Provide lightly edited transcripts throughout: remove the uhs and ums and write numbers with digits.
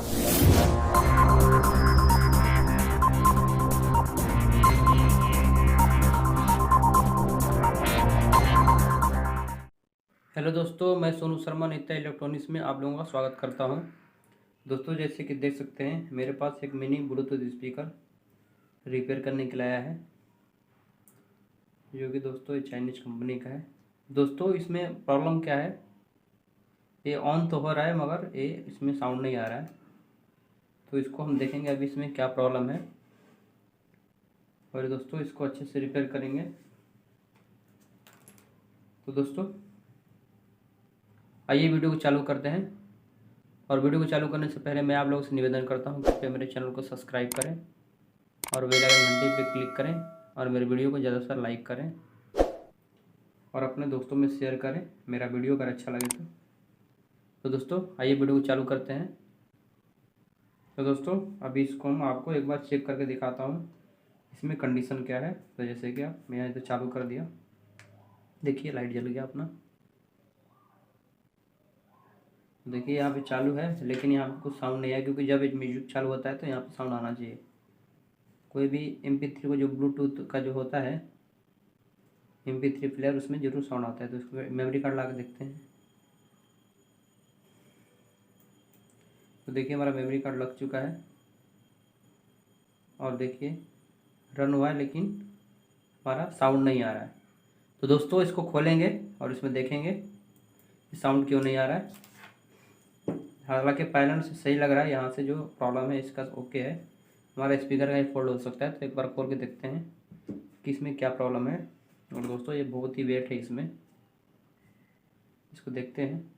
Hello दोस्तों, मैं सोनू शर्मा नित्या electronics में आप लोगों का स्वागत करता हूं। दोस्तों, जैसे कि देख सकते हैं मेरे पास एक मिनी ब्लूटूथ स्पीकर रिपेयर करने के लिए आया है, जो कि दोस्तों ये चाइनीज कंपनी का है। दोस्तों, इसमें प्रॉब्लम क्या है, ये ऑन तो हो रहा है मगर ये इसमें साउंड नहीं आ रहा है। तो इसको हम देखेंगे अभी इसमें क्या प्रॉब्लम है, और दोस्तों इसको अच्छे से रिपेयर करेंगे। तो दोस्तों आइए वीडियो को चालू करते हैं। और वीडियो को चालू करने से पहले मैं आप लोगों से निवेदन करता हूं कि कृपया मेरे चैनल को सब्सक्राइब करें और बेल आइकन घंटी पे क्लिक करें और मेरे वीडियो को ज़्यादा से ज़्यादा लाइक करें और अपने दोस्तों में शेयर करें मेरा वीडियो अगर अच्छा लगे तो दोस्तों आइए वीडियो को चालू करते हैं। तो दोस्तों अभी इसको हम आपको एक बार चेक करके दिखाता हूँ इसमें कंडीशन क्या है। तो जैसे कि मैं यहाँ तो चालू कर दिया, देखिए लाइट जल गया अपना। देखिए यहाँ पे चालू है, लेकिन यहाँ पे कुछ साउंड नहीं आया, क्योंकि जब म्यूजिक चालू होता है तो यहाँ पे साउंड आना चाहिए। कोई भी MP3 को जो ब्लूटूथ का जो होता है MP3 प्लेयर, उसमें जरूर साउंड आता है। तो इसको मेमोरी कार्ड ला के देखते हैं। तो देखिए हमारा मेमोरी कार्ड लग चुका है और देखिए रन हुआ है, लेकिन हमारा साउंड नहीं आ रहा है। तो दोस्तों इसको खोलेंगे और इसमें देखेंगे कि साउंड क्यों नहीं आ रहा है। हालांकि पैनल से सही लग रहा है, यहाँ से जो प्रॉब्लम है इसका ओके है। हमारा स्पीकर का ही फॉल्ट हो सकता है। तो एक बार खोल के देखते हैं कि इसमें क्या प्रॉब्लम है। और दोस्तों ये बहुत ही वेट है इसमें, इसको देखते हैं।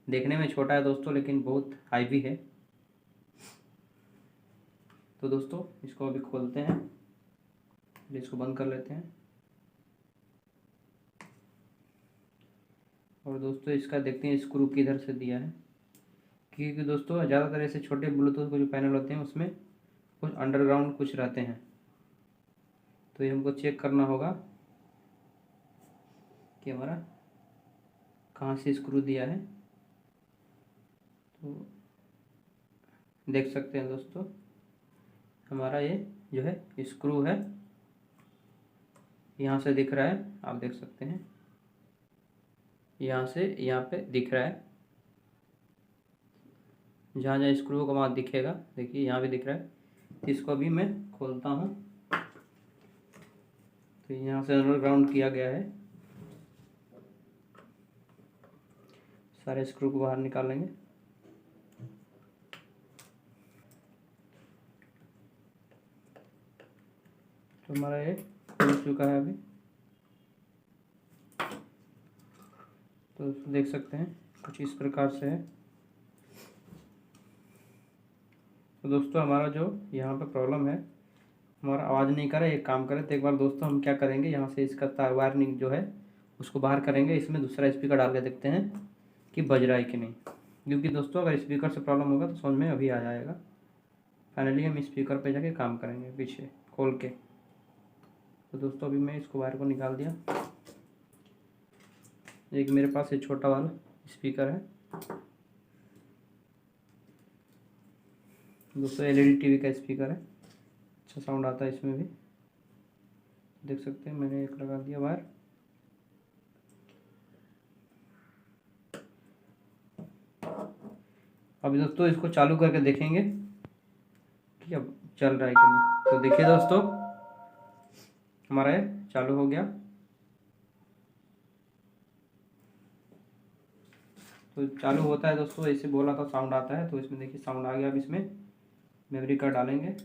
देखने में छोटा है दोस्तों, लेकिन बहुत हैवी है। तो दोस्तों इसको अभी खोलते हैं, इसको बंद कर लेते हैं। और दोस्तों इसका देखते हैं स्क्रू किधर से दिया है, क्योंकि दोस्तों ज़्यादातर ऐसे छोटे ब्लूटूथ के जो पैनल होते हैं उसमें कुछ अंडरग्राउंड कुछ रहते हैं। तो ये हमको चेक करना होगा कि हमारा कहाँ से स्क्रू दिया है। तो देख सकते हैं दोस्तों हमारा ये जो है स्क्रू है, यहाँ से दिख रहा है, आप देख सकते हैं यहाँ से यहाँ पे दिख रहा है। जहाँ जहाँ स्क्रू का वहाँ दिखेगा, देखिए यहाँ भी दिख रहा है। इसको भी मैं खोलता हूँ। तो यहाँ से अंडरग्राउंड किया गया है। सारे स्क्रू को बाहर निकालेंगे। तो हमारा ये खुल चुका है अभी। तो देख सकते हैं कुछ इस प्रकार से है। तो दोस्तों हमारा जो यहाँ पे प्रॉब्लम है, हमारा आवाज़ नहीं कर रहा है, एक काम करें। तो एक बार दोस्तों हम क्या करेंगे, यहाँ से इसका तार वायरिंग जो है उसको बाहर करेंगे। इसमें दूसरा स्पीकर डाल के देखते हैं कि बज रहा है कि नहीं, क्योंकि दोस्तों अगर स्पीकर से प्रॉब्लम होगा तो समझ में अभी आ जाएगा। फाइनली हम स्पीकर पे जाके काम करेंगे पीछे खोल के। तो दोस्तों अभी मैं इसको वायर को निकाल दिया। एक मेरे पास ये छोटा वाला स्पीकर है दोस्तों, LED TV का स्पीकर है, अच्छा साउंड आता है इसमें भी। देख सकते हैं मैंने एक लगा दिया वायर। अभी दोस्तों इसको चालू करके देखेंगे कि अब चल रहा है कि नहीं। तो देखिए दोस्तों हमारा ये चालू हो गया। तो चालू होता है दोस्तों, ऐसे बोला था साउंड आता है। तो इसमें देखिए साउंड आ गया। अब इसमें मेमोरी कार्ड डालेंगे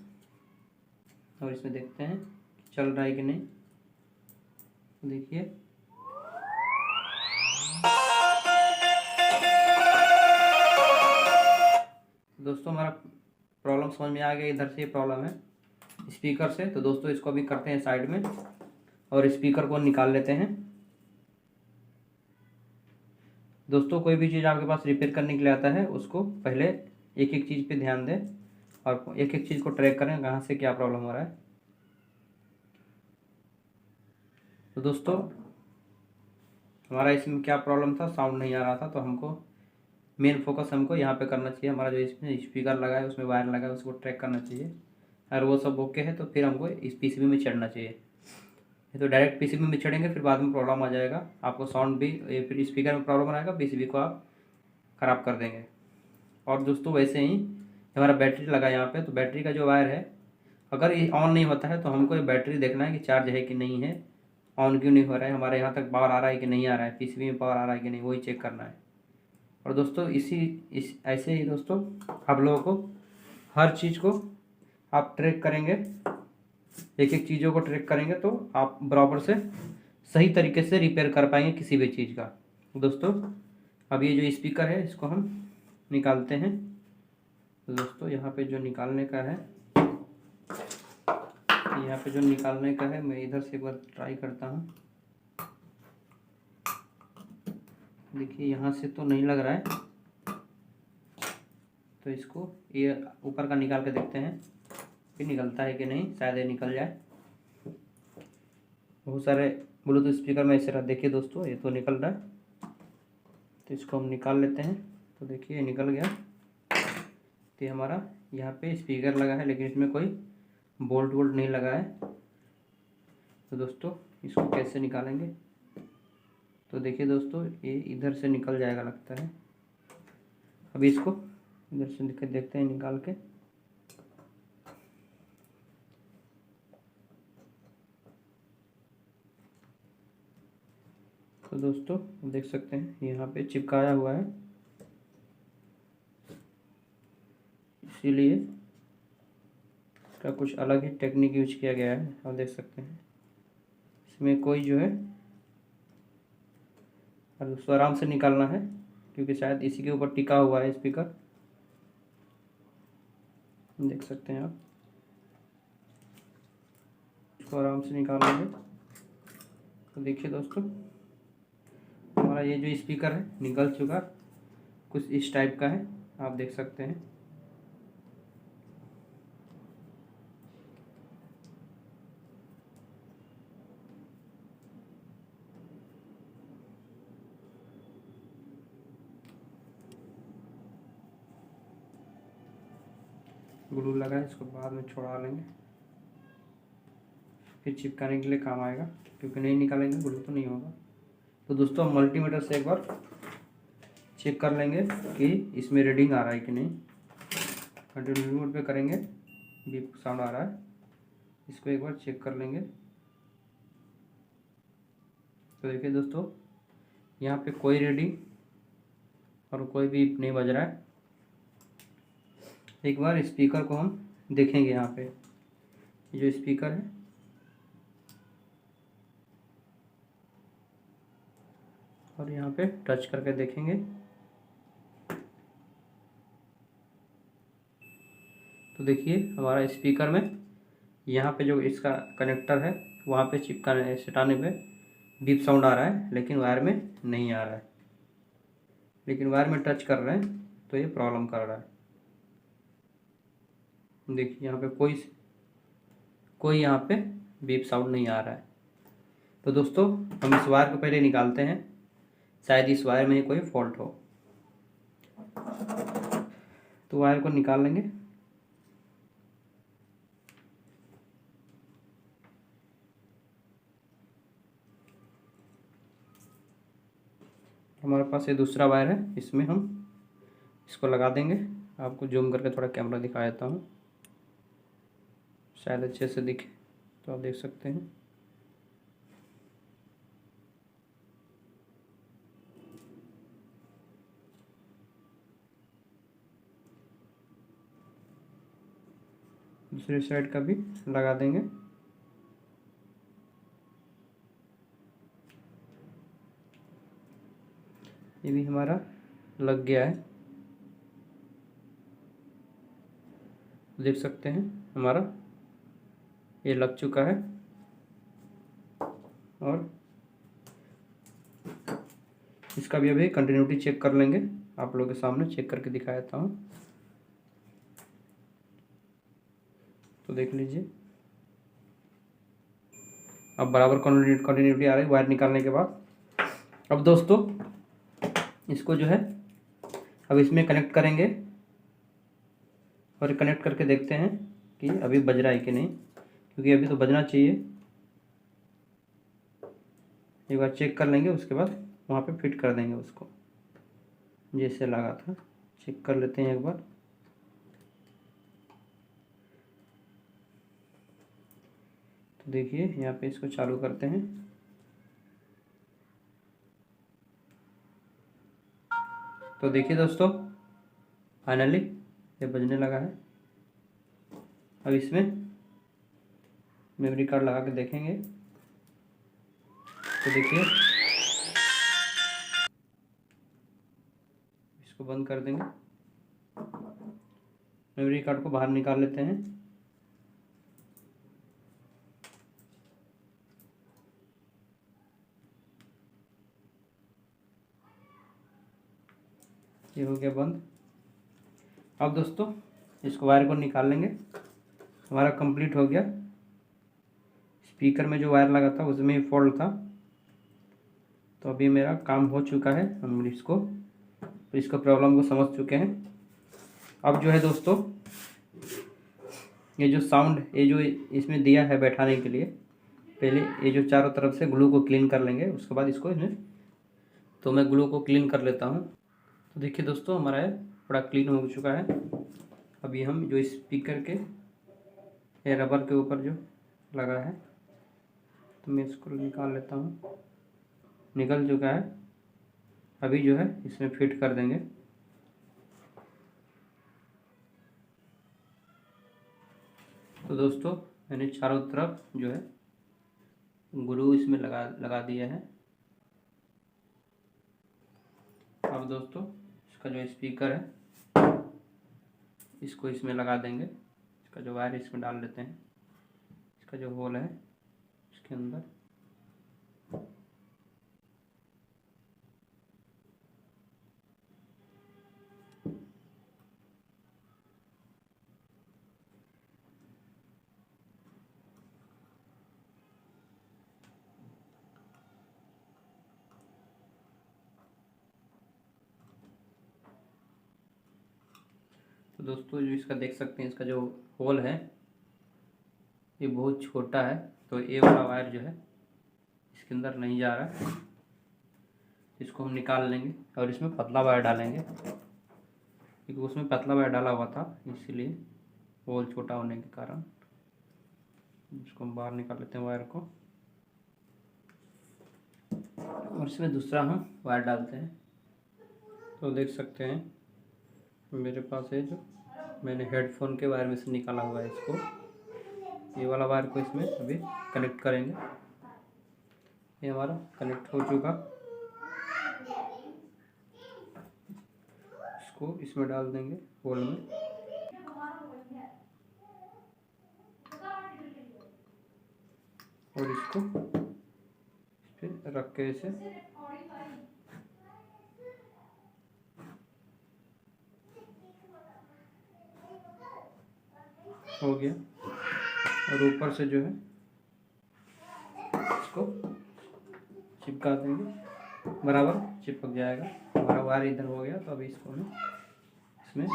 और इसमें देखते हैं चल रहा है कि नहीं। देखिए दोस्तों हमारा प्रॉब्लम समझ में आ गया। इधर से प्रॉब्लम है स्पीकर से। तो दोस्तों इसको अभी करते हैं साइड में और स्पीकर को निकाल लेते हैं। दोस्तों कोई भी चीज़ आपके पास रिपेयर करने के लिए आता है, उसको पहले एक एक चीज़ पे ध्यान दें और एक एक चीज़ को ट्रैक करें कहाँ से क्या प्रॉब्लम हो रहा है। तो दोस्तों हमारा इसमें क्या प्रॉब्लम था, साउंड नहीं आ रहा था। तो हमको मेन फोकस हमको यहाँ पे करना चाहिए, हमारा जो इसमें स्पीकर लगा है उसमें वायर लगा है उसको ट्रैक करना चाहिए। और वो सब ओके है तो फिर हमको इस पीसीबी में चढ़ना चाहिए। ये तो डायरेक्ट पीसीबी में चढ़ेंगे फिर बाद में प्रॉब्लम आ जाएगा, आपको साउंड भी ये फिर स्पीकर में प्रॉब्लम आएगा, पीसीबी को आप ख़राब कर देंगे। और दोस्तों वैसे ही हमारा बैटरी लगा यहाँ पे, तो बैटरी का जो वायर है अगर ये ऑन नहीं होता है तो हमको ये बैटरी देखना है कि चार्ज है कि नहीं है, ऑन क्यों नहीं हो रहा है, हमारे यहाँ तक पावर आ रहा है कि नहीं आ रहा है, पीसीबी में पावर आ रहा है कि नहीं, वही चेक करना है। और दोस्तों इस ऐसे ही दोस्तों आप लोगों को हर चीज़ को आप ट्रैक करेंगे, एक एक चीज़ों को ट्रैक करेंगे तो आप बराबर से सही तरीके से रिपेयर कर पाएंगे किसी भी चीज़ का। दोस्तों अब ये जो स्पीकर है इसको हम निकालते हैं। तो दोस्तों यहाँ पे जो निकालने का है, मैं इधर से एक बार ट्राई करता हूँ। देखिए यहाँ से तो नहीं लग रहा है, तो इसको ये ऊपर का निकाल के देखते हैं कि निकलता है कि नहीं, शायद ये निकल जाए। बहुत सारे ब्लूटूथ स्पीकर में ऐसे रहा, देखिए दोस्तों ये तो निकल रहा है, तो इसको हम निकाल लेते हैं। तो देखिए ये निकल गया। तो ये हमारा यहाँ पे स्पीकर लगा है लेकिन इसमें कोई बोल्ट वोल्ट नहीं लगा है। तो दोस्तों इसको कैसे निकालेंगे, तो देखिए दोस्तों ये इधर से निकल जाएगा लगता है। अभी इसको इधर से देखते हैं निकाल के। तो दोस्तों देख सकते हैं यहाँ पे चिपकाया हुआ है, इसीलिए इसका कुछ अलग ही टेक्निक यूज किया गया है। आप देख सकते हैं इसमें कोई जो है, और उसको आराम से निकालना है क्योंकि शायद इसी के ऊपर टिका हुआ है स्पीकर, देख सकते हैं आप। इसको आराम से निकाल लेंगे। तो देखिए दोस्तों हमारा ये जो स्पीकर है निकल चुका, कुछ इस टाइप का है, आप देख सकते हैं। ग्लू लगा है, इसको बाद में छोड़ा लेंगे, फिर चिपकाने के लिए काम आएगा, क्योंकि नहीं निकालेंगे ग्लू तो नहीं होगा। तो दोस्तों हम मल्टीमीटर से एक बार चेक कर लेंगे कि इसमें रीडिंग आ रहा है कि नहीं। कंटिन्यू मोड पे करेंगे, बीप साउंड आ रहा है, इसको एक बार चेक कर लेंगे। तो देखिए दोस्तों यहाँ पे कोई रीडिंग और कोई बीप नहीं बज रहा है। एक बार स्पीकर को हम देखेंगे, यहाँ पे जो स्पीकर है और यहाँ पे टच करके देखेंगे। तो देखिए हमारा स्पीकर में यहाँ पे जो इसका कनेक्टर है वहाँ पे चिपकाने सटाने पे बीप साउंड आ रहा है, लेकिन वायर में नहीं आ रहा है। लेकिन वायर में टच कर रहे हैं तो ये प्रॉब्लम कर रहा है। देखिए यहाँ पे कोई यहाँ पे बीप साउंड नहीं आ रहा है। तो दोस्तों हम इस वायर को पहले निकालते हैं, शायद इस वायर में ही कोई फॉल्ट हो। तो वायर को निकाल लेंगे। हमारे पास ये दूसरा वायर है, इसमें हम इसको लगा देंगे। आपको जूम करके थोड़ा कैमरा दिखा देता हूँ, शायद अच्छे से दिखे, तो आप देख सकते हैं। दूसरी साइड का भी लगा देंगे। ये भी हमारा लग गया है, देख सकते हैं हमारा ये लग चुका है। और इसका भी अभी कंटिन्यूटी चेक कर लेंगे, आप लोगों के सामने चेक करके दिखा देता हूँ। तो देख लीजिए अब बराबर कंटिन्यूटी आ रही है वायर निकालने के बाद। अब दोस्तों इसको जो है अब इसमें कनेक्ट करेंगे और कनेक्ट करके देखते हैं कि अभी बज रहा है कि नहीं, क्योंकि अभी तो बजना चाहिए। एक बार चेक कर लेंगे, उसके बाद वहाँ पे फिट कर देंगे उसको जैसे लगा था। चेक कर लेते हैं एक बार। तो देखिए यहाँ पे इसको चालू करते हैं। तो देखिए दोस्तों, फाइनली ये बजने लगा है। अब इसमें मेमोरी कार्ड लगा के देखेंगे। तो देखिए इसको बंद कर देंगे। मेमोरी कार्ड को बाहर निकाल लेते हैं। ये हो गया बंद। अब दोस्तों इसको वायर को निकाल लेंगे। हमारा कंप्लीट हो गया। स्पीकर में जो वायर लगा था उसमें ही फॉल्ट था, तो अभी मेरा काम हो चुका है। हम इसको प्रॉब्लम को समझ चुके हैं। अब जो है दोस्तों, ये जो साउंड ये जो इसमें दिया है बैठाने के लिए, पहले ये जो चारों तरफ से ग्लू को क्लीन कर लेंगे, उसके बाद इसको तो मैं ग्लू को क्लीन कर लेता हूँ। तो देखिए दोस्तों, हमारा है थोड़ा क्लीन हो चुका है। अभी हम जो स्पीकर के ये रबर के ऊपर जो लगा है, तो मैं इसको निकाल लेता हूँ। निकल चुका है। अभी जो है इसमें फिट कर देंगे। तो दोस्तों मैंने चारों तरफ जो है ग्लू इसमें लगा दिया है। अब दोस्तों इसका जो स्पीकर है इसको इसमें लगा देंगे। इसका जो वायर इसमें डाल लेते हैं। इसका जो होल है इसके अंदर। तो दोस्तों जो इसका देख सकते हैं, इसका जो होल है ये बहुत छोटा है, तो ये वाला वायर जो है इसके अंदर नहीं जा रहा है। इसको हम निकाल लेंगे और इसमें पतला वायर डालेंगे, क्योंकि उसमें पतला वायर डाला हुआ था, इसीलिए होल छोटा होने के कारण। इसको हम बाहर निकाल लेते हैं वायर को, और इसमें दूसरा हम वायर डालते हैं। तो देख सकते हैं मेरे पास है जो मैंने हेडफोन के वायर में से निकाला हुआ है इसको। ये वाला वायर को इसमें अभी कनेक्ट करेंगे। ये हमारा कनेक्ट हो चुका। इसको इसमें डाल देंगे होल में। और इसको इस पे रख के ऐसे हो गया। और ऊपर से जो है इसको चिपका देंगे, बराबर चिपक जाएगा। हमारा वायर इधर हो गया, तो अभी इसको हम इसमें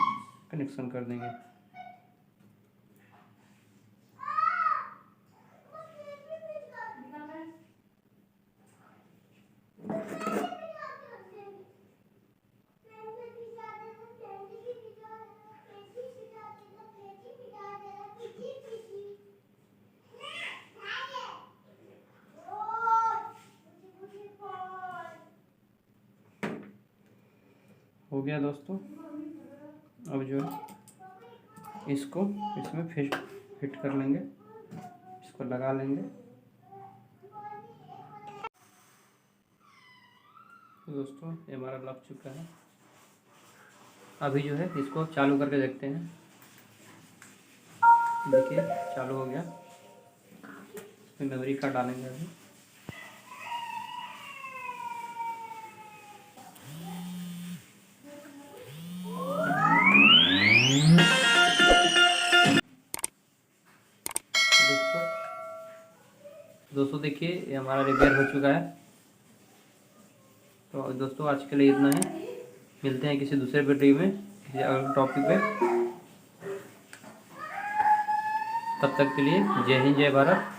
कनेक्शन कर देंगे। हो गया दोस्तों। अब जो है इसको इसमें फिट कर लेंगे, इसको लगा लेंगे। तो दोस्तों ये हमारा लग चुका है। अभी जो है इसको चालू करके देखते हैं। देखिए चालू हो गया। इसमें मेमोरी कार्ड डालेंगे अभी। दोस्तों देखिए ये हमारा रिपेयर हो चुका है। तो दोस्तों आज के लिए इतना है। मिलते हैं किसी दूसरे वीडियो में, किसी अगले टॉपिक पे। तब तक के लिए जय हिंद, जय भारत।